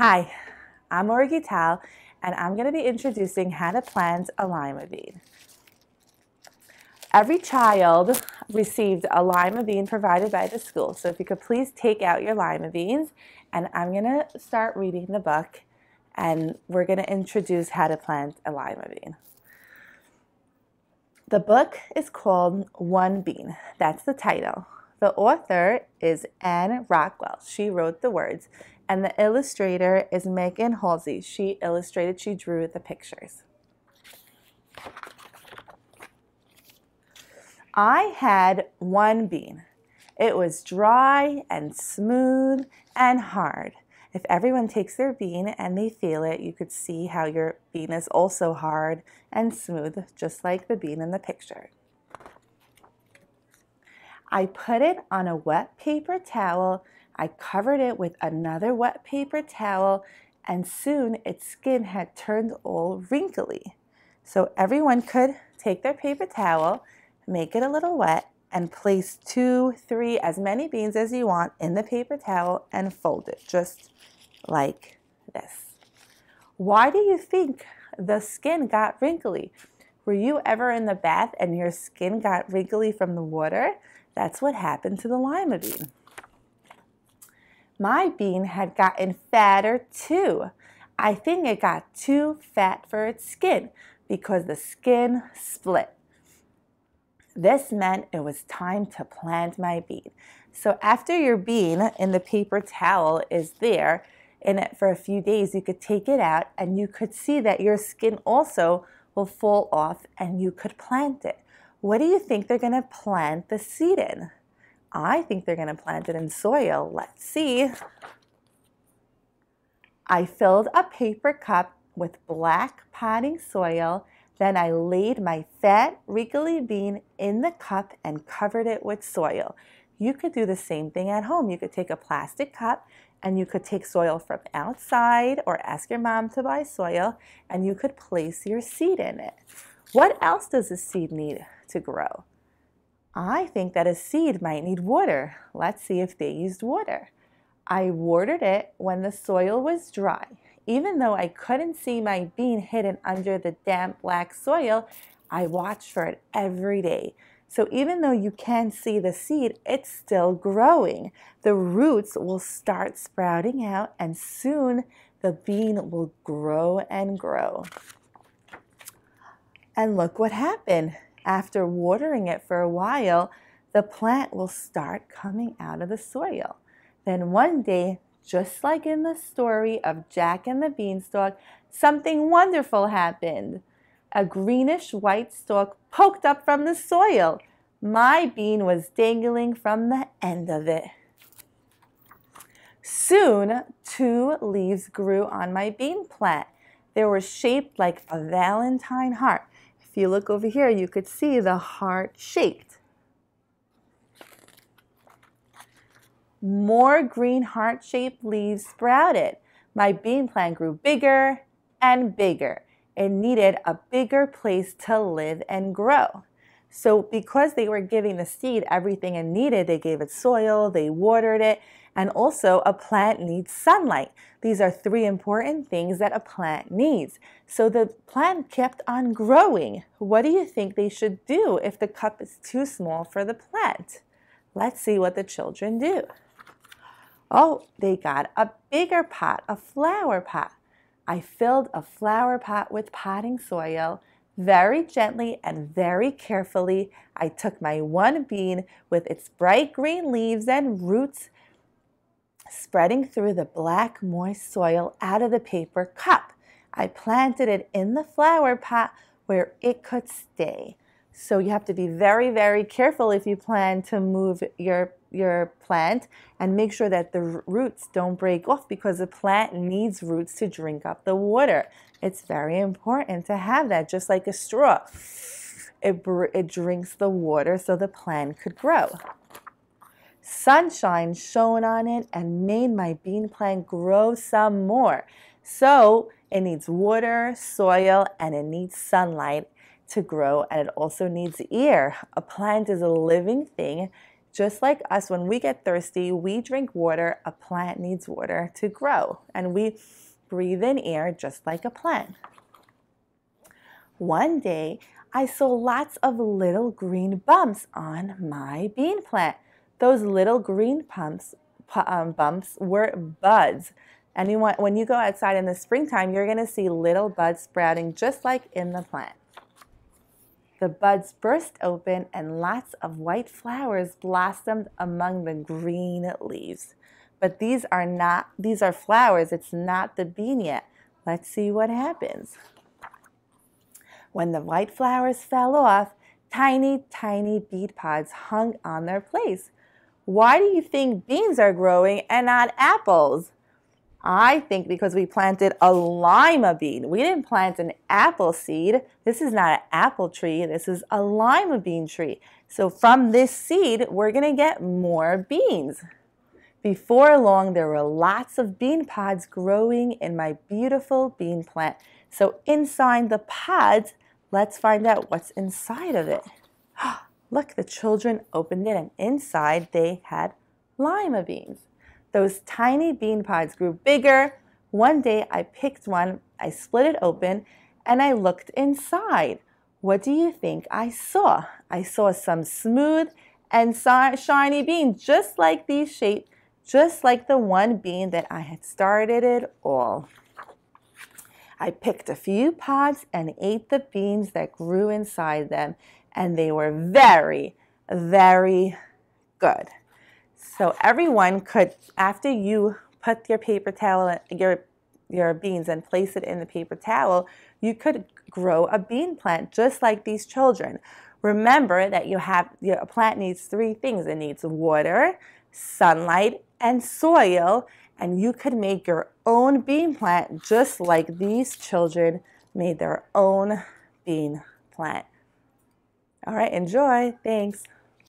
Hi, I'm Orgi Tal, and I'm going to be introducing how to plant a lima bean. Every child received a lima bean provided by the school, so if you could please take out your lima beans, and I'm going to start reading the book, and we're going to introduce how to plant a lima bean. The book is called One Bean. That's the title. The author is Anne Rockwell. She wrote the words. And the illustrator is Megan Halsey. She drew the pictures. I had one bean. It was dry and smooth and hard. If everyone takes their bean and they feel it, you could see how your bean is also hard and smooth, just like the bean in the picture. I put it on a wet paper towel. I covered it with another wet paper towel, and soon its skin had turned all wrinkly. So everyone could take their paper towel, make it a little wet, and place 2, 3, as many beans as you want in the paper towel and fold it just like this. Why do you think the skin got wrinkly? Were you ever in the bath and your skin got wrinkly from the water? That's what happened to the lima bean. My bean had gotten fatter too. I think it got too fat for its skin because the skin split. This meant it was time to plant my bean. So after your bean in the paper towel is there in it for a few days, you could take it out and you could see that your skin also will fall off and you could plant it. What do you think they're going to plant the seed in? I think they're going to plant it in soil. Let's see. I filled a paper cup with black potting soil. Then I laid my fat, wrinkly bean in the cup and covered it with soil. You could do the same thing at home. You could take a plastic cup and you could take soil from outside or ask your mom to buy soil and you could place your seed in it. What else does a seed need to grow? I think that a seed might need water. Let's see if they used water. I watered it when the soil was dry. Even though I couldn't see my bean hidden under the damp black soil, I watched for it every day. So even though you can't see the seed, it's still growing. The roots will start sprouting out and soon the bean will grow and grow. And look what happened. After watering it for a while, the plant will start coming out of the soil. Then one day, just like in the story of Jack and the Beanstalk, something wonderful happened. A greenish white stalk poked up from the soil. My bean was dangling from the end of it. Soon, 2 leaves grew on my bean plant. They were shaped like a Valentine heart. If you look over here, you could see the heart shaped. More green heart-shaped leaves sprouted. My bean plant grew bigger and bigger. It needed a bigger place to live and grow. So because they were giving the seed everything it needed, they gave it soil, they watered it, and also a plant needs sunlight. These are 3 important things that a plant needs. So the plant kept on growing. What do you think they should do if the cup is too small for the plant? Let's see what the children do. Oh, they got a bigger pot, a flower pot. I filled a flower pot with potting soil. Very gently and very carefully, I took my one bean with its bright green leaves and roots spreading through the black, moist soil out of the paper cup. I planted it in the flower pot where it could stay. So you have to be very, very careful if you plan to move your plant and make sure that the roots don't break off because the plant needs roots to drink up the water. It's very important to have that, just like a straw. It drinks the water so the plant could grow. Sunshine shone on it and made my bean plant grow some more. So it needs water, soil, and it needs sunlight to grow, and it also needs air. A plant is a living thing. Just like us, when we get thirsty, we drink water. A plant needs water to grow, and we breathe in air just like a plant. One day, I saw lots of little green bumps on my bean plant. Those little green bumps were buds. And when you go outside in the springtime, you're going to see little buds sprouting just like in the plant. The buds burst open and lots of white flowers blossomed among the green leaves. But these are flowers. It's not the bean yet. Let's see what happens. When the white flowers fell off, tiny, tiny bean pods hung on their place. Why do you think beans are growing and not apples? I think because we planted a lima bean. We didn't plant an apple seed. This is not an apple tree. This is a lima bean tree. So from this seed, we're going to get more beans. Before long, there were lots of bean pods growing in my beautiful bean plant. So inside the pods, let's find out what's inside of it. Look, the children opened it, and inside they had lima beans. Those tiny bean pods grew bigger. One day I picked one, I split it open, and I looked inside. What do you think I saw? I saw some smooth and shiny beans, just like these shaped, just like the one bean that I had started it all. I picked a few pods and ate the beans that grew inside them, and they were very, very good. So everyone could, after you put your paper towel, your beans and place it in the paper towel, you could grow a bean plant just like these children. Remember that a plant needs three things. It needs water, sunlight, and soil, and you could make your own bean plant just like these children made their own bean plant. All right, enjoy. Thanks.